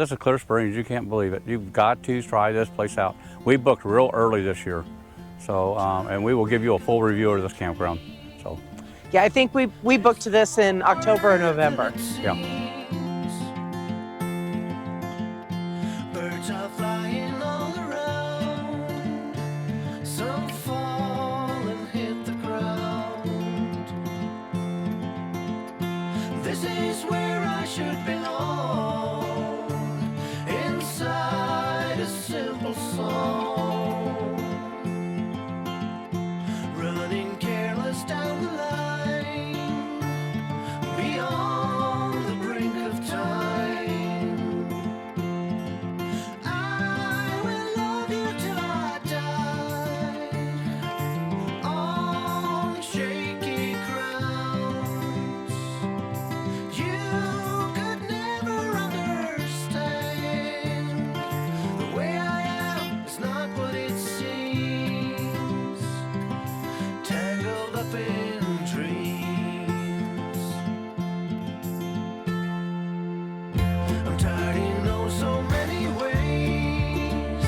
This is Clear Springs. You can't believe it. You've got to try this place out. We booked real early this year, so and we will give you a full review of this campground. So, yeah, I think we booked this in October or November. Yeah. Birds are flying all around. Some fall and hit the ground. This is where I should belong, inside a simple song, running careless down the line, beyond the brink of time. I will love you till I die, on shaky grounds. You could never understand. The way I am is not what it seems. Tangled up in dreams. I'm tired in oh so many ways.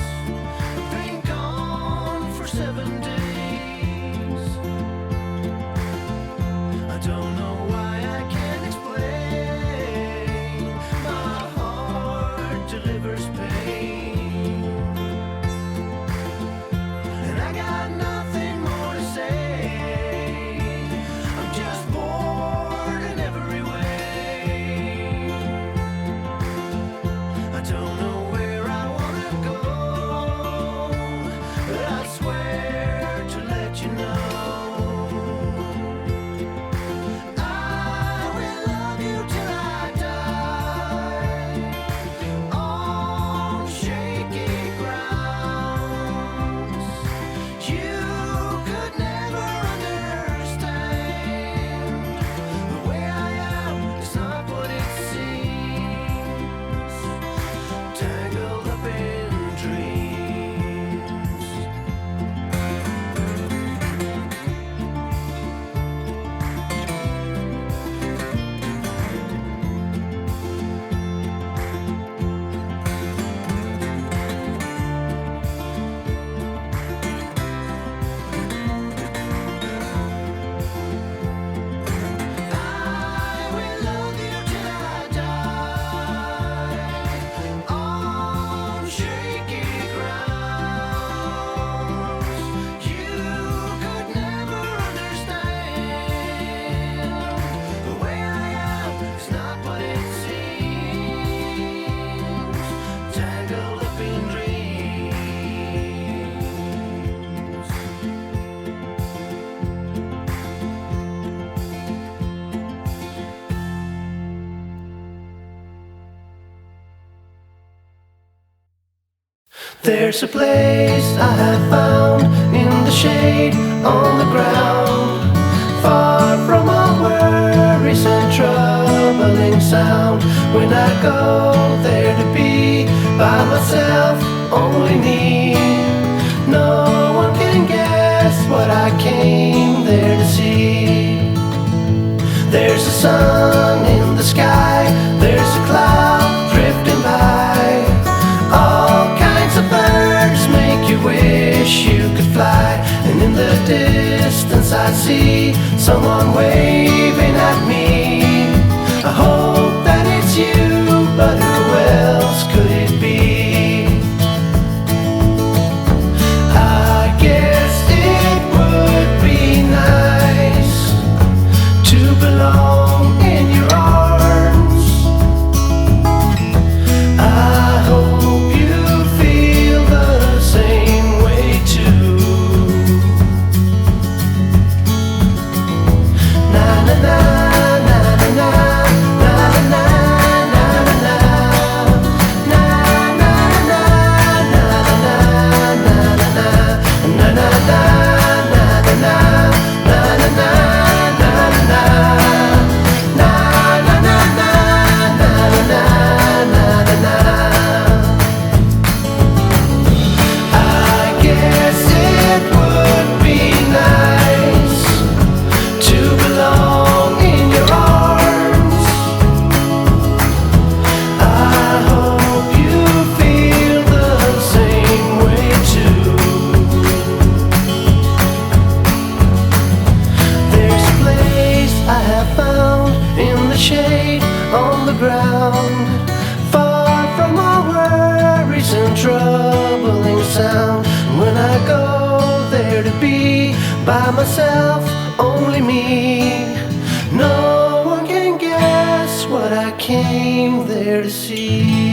Been gone for 7 days. I don't know why I can't explain. My heart delivers pain, and I got nothing more to say. I'm just bored in every way. I don't know where I wanna go, but I swear to let you know. I will love you till I die, on shaky grounds. You could never understand. The way I am is not what it seems. Tangled up in dreams. I will love you till I die, on shaky grounds. You could never understand. The way I am is not what it seems. Tangled up in dreams. There's a place I have found in the shade on the ground, far from all worries and troubling sound. When I go there to be by myself, only me, no one can guess what I came there to see. There's a sun in the sky, there's a cloud drifting by. All kinds of birds make you wish you could fly. And in the distance I see someone waving at me. I hope that it's you, but who else could it be? I guess it would be nice to belong in your arms. I hope you feel the same way too. Na na na. by myself, only me. No one can guess what I came there to see.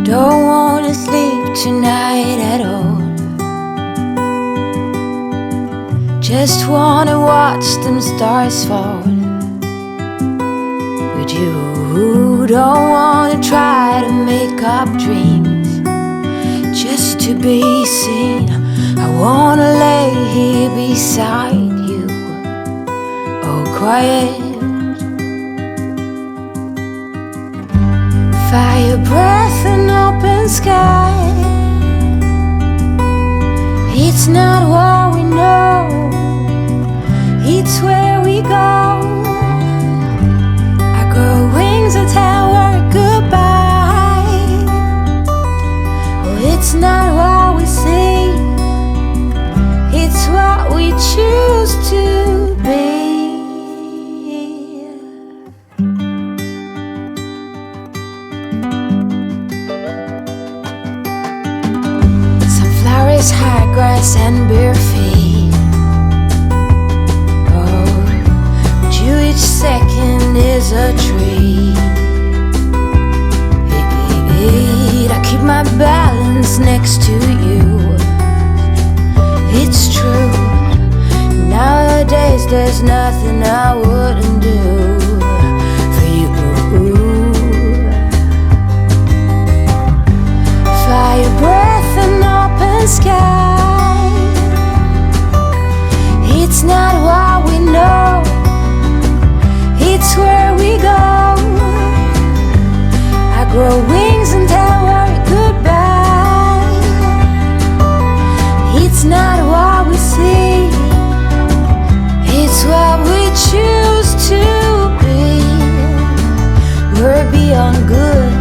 Don't wanna sleep tonight at all. Just wanna watch them stars fall. With you, don't wanna try to make up dreams just to be seen. I wanna lay here beside you, oh quiet. Fire breath and open sky. It's not what we know, it's where we go. I grow wings and tell her goodbye. Oh, it's not what we see, it's what we choose to be. Sunflowers, high grass and bare feet. Oh, but you each second is a treat. I keep my balance next to you. It's true, nowadays there's nothing I wouldn't do for you. Fire breath and open sky. It's not what we know, it's where we go. I grow wings and tell her goodbye. It's not what we see, it's what we choose to be. We're beyond good,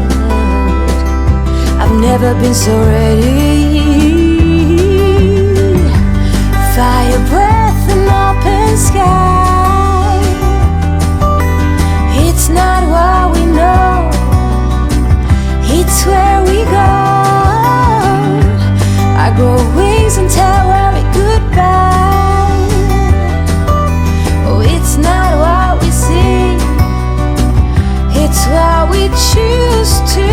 I've never been so ready. Fire breath and open sky. It's not what we know, it's where we go. I grow wings and tell her goodbye. Oh, it's not what we see, it's what we choose to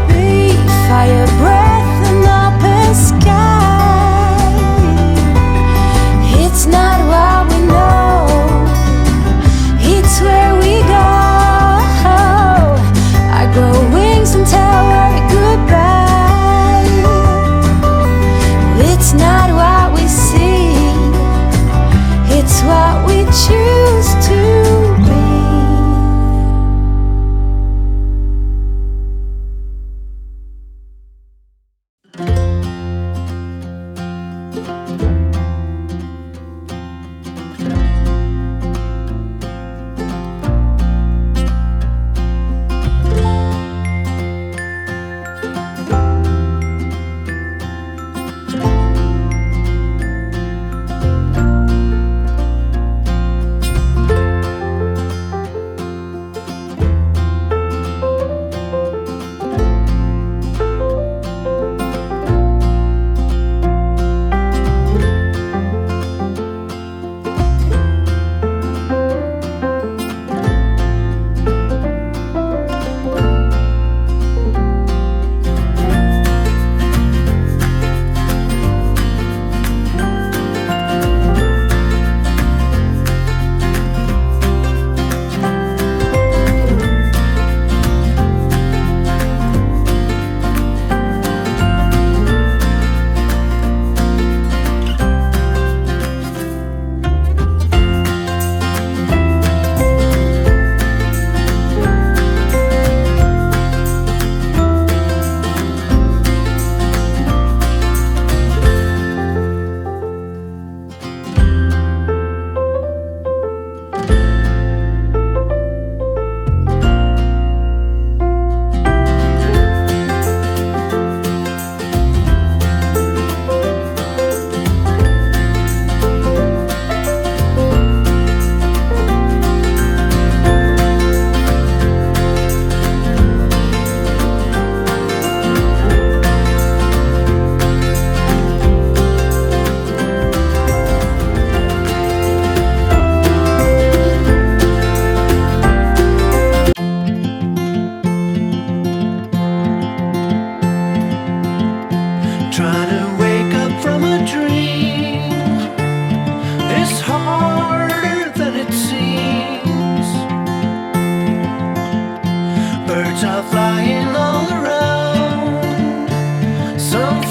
be. Fire breath and open sky. It's not what we know, it's where we go. I grow wings and tell her goodbye. It's not what we see, it's what we choose to be.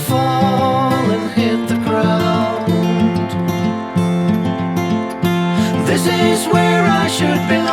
fall and hit the ground. This is where I should belong.